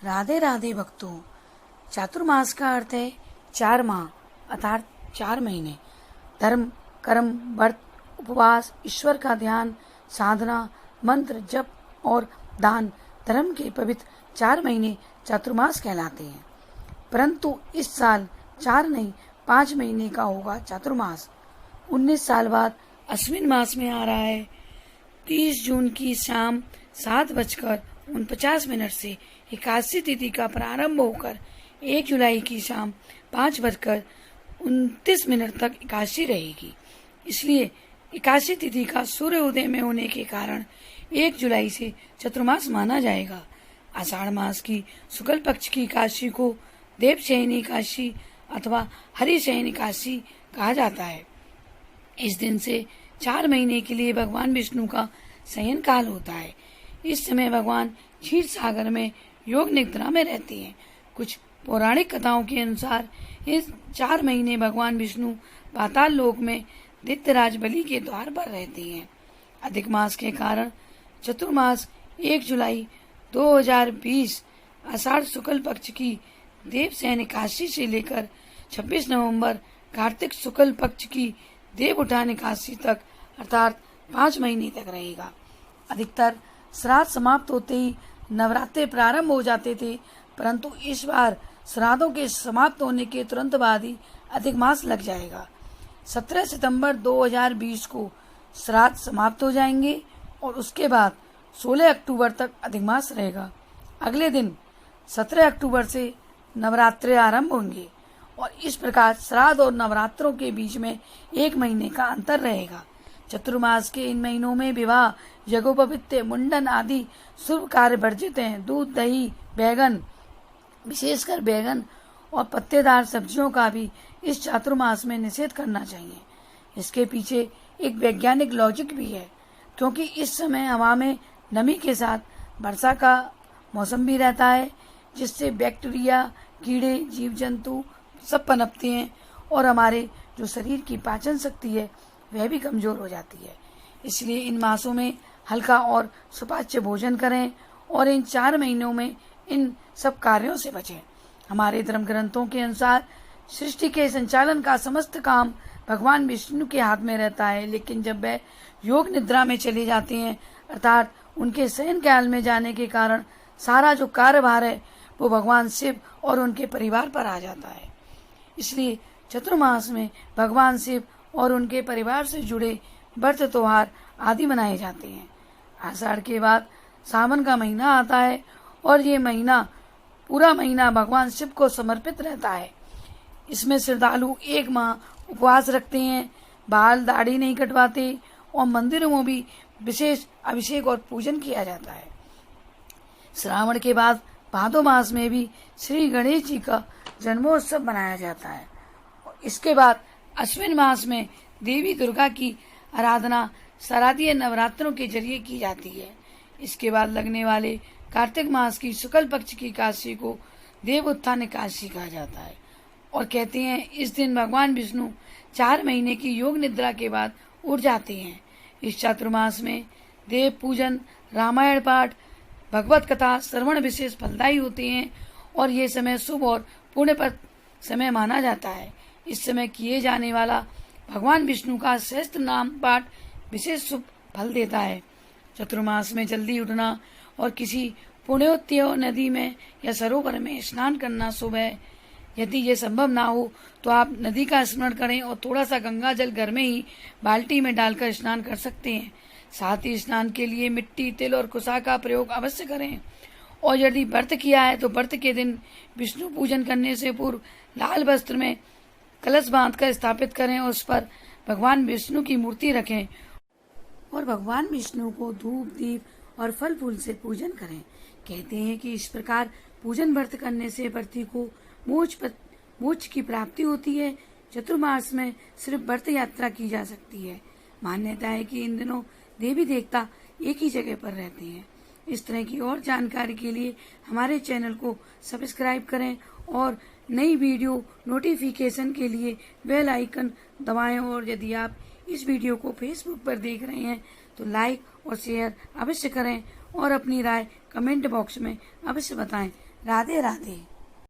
राधे राधे भक्तों। चातुर्मास का अर्थ है 4 माह अर्थात 4 महीने। धर्म, कर्म, व्रत, उपवास, ईश्वर का ध्यान, साधना, मंत्र जप और दान धर्म के पवित्र 4 महीने चातुर्मास कहलाते हैं। परंतु इस साल 4 नहीं 5 महीने का होगा चातुर्मास। 19 साल बाद अश्विन मास में आ रहा है। 30 जून की शाम 7:49 से एकादशी तिथि का प्रारंभ होकर 1 जुलाई की शाम 5:29 तक एकादशी रहेगी। इसलिए एकादशी तिथि का सूर्य उदय में होने के कारण 1 जुलाई से चतुर्मास माना जाएगा। आषाढ़ मास की शुक्ल पक्ष की एकादशी को देवशयनी एकादशी अथवा हरिशयनी एकादशी कहा जाता है। इस दिन से 4 महीने के लिए भगवान विष्णु का शयन काल होता है। इस समय भगवान क्षीर सागर में योग निद्रा में रहते हैं। कुछ पौराणिक कथाओं के अनुसार इस 4 महीने भगवान विष्णु पाताल लोक में दैत्यराज बलि के द्वार पर रहते हैं। अधिक मास के कारण चतुर्मास 1 जुलाई 2020 आषाढ़ शुक्ल पक्ष की देवशयन एकादशी से लेकर 26 नवंबर कार्तिक शुक्ल पक्ष की देव उठान एकादशी तक अर्थात 5 महीने तक रहेगा। अधिकतर श्राद्ध समाप्त होते ही नवरात्रे प्रारंभ हो जाते थे, परंतु इस बार श्राद्धों के समाप्त होने के तुरंत बाद ही अधिक मास लग जाएगा। 17 सितंबर 2020 को श्राद्ध समाप्त हो जाएंगे और उसके बाद 16 अक्टूबर तक अधिक मास रहेगा। अगले दिन 17 अक्टूबर से नवरात्रे आरंभ होंगे और इस प्रकार श्राद्ध और नवरात्रों के बीच में 1 महीने का अंतर रहेगा। चतुर्मास के इन महीनों में विवाह, यज्ञोपवीत, मुंडन आदि शुभ कार्य वर्जित हैं। दूध, दही, बैगन, विशेषकर बैगन और पत्तेदार सब्जियों का भी इस चातुर्मास में निषेध करना चाहिए। इसके पीछे एक वैज्ञानिक लॉजिक भी है, क्योंकि इस समय हवा में नमी के साथ वर्षा का मौसम भी रहता है, जिससे बैक्टीरिया, कीड़े, जीव जंतु सब पनपते हैं और हमारे जो शरीर की पाचन शक्ति है वह भी कमजोर हो जाती है। इसलिए इन मासों में हल्का और सुपाच्य भोजन करें और इन 4 महीनों में इन सब कार्यों से बचें। हमारे धर्म ग्रंथों के अनुसार सृष्टि के संचालन का समस्त काम भगवान विष्णु के हाथ में रहता है, लेकिन जब वह योग निद्रा में चले जाते हैं अर्थात उनके शयन काल में जाने के कारण सारा जो कार्यभार है वो भगवान शिव और उनके परिवार पर आ जाता है। इसलिए चतुर्मास में भगवान शिव और उनके परिवार से जुड़े व्रत त्योहार आदि मनाए जाते हैं। आषाढ़ के बाद सावन का महीना आता है और ये महीना पूरा महीना भगवान शिव को समर्पित रहता है। इसमें श्रद्धालु 1 माह उपवास रखते हैं, बाल दाढ़ी नहीं कटवाते और मंदिरों में भी विशेष अभिषेक और पूजन किया जाता है। श्रावण के बाद भादो मास में भी श्री गणेश जी का जन्मोत्सव मनाया जाता है। और इसके बाद अश्विन मास में देवी दुर्गा की आराधना शारदीय नवरात्रों के जरिए की जाती है। इसके बाद लगने वाले कार्तिक मास की शुक्ल पक्ष की एकादशी को देव उत्थान एकादशी कहा जाता है और कहते हैं इस दिन भगवान विष्णु 4 महीने की योग निद्रा के बाद उठ जाते हैं। इस चातुर्मास में देव पूजन, रामायण पाठ, भगवत कथा श्रवण विशेष फलदायी होते हैं और ये समय शुभ और पुण्यप्रद समय माना जाता है। इस समय किए जाने वाला भगवान विष्णु का सहस्त्र नाम पाठ विशेष शुभ फल देता है। चतुर्मास में जल्दी उठना और किसी पुण्योत्य नदी में या सरोवर में स्नान करना शुभ है। यदि ये संभव ना हो तो आप नदी का स्मरण करें और थोड़ा सा गंगा जल घर में ही बाल्टी में डालकर स्नान कर सकते हैं। साथ ही स्नान के लिए मिट्टी, तिल और कुशा का प्रयोग अवश्य करें। और यदि व्रत किया है तो व्रत के दिन विष्णु पूजन करने से पूर्व लाल वस्त्र में कलश बांधकर स्थापित करें और उस पर भगवान विष्णु की मूर्ति रखें और भगवान विष्णु को धूप, दीप और फल फूल से पूजन करें। कहते हैं कि इस प्रकार पूजन व्रत करने से व्यक्ति को मोक्ष की प्राप्ति होती है। चतुर्मास में सिर्फ व्रत यात्रा की जा सकती है। मान्यता है कि इन दिनों देवी देवता एक ही जगह पर रहते हैं। इस तरह की और जानकारी के लिए हमारे चैनल को सब्सक्राइब करें और नई वीडियो नोटिफिकेशन के लिए बेल आइकन दबाएं। और यदि आप इस वीडियो को फेसबुक पर देख रहे हैं तो लाइक और शेयर अवश्य करें और अपनी राय कमेंट बॉक्स में अवश्य बताएं। राधे राधे।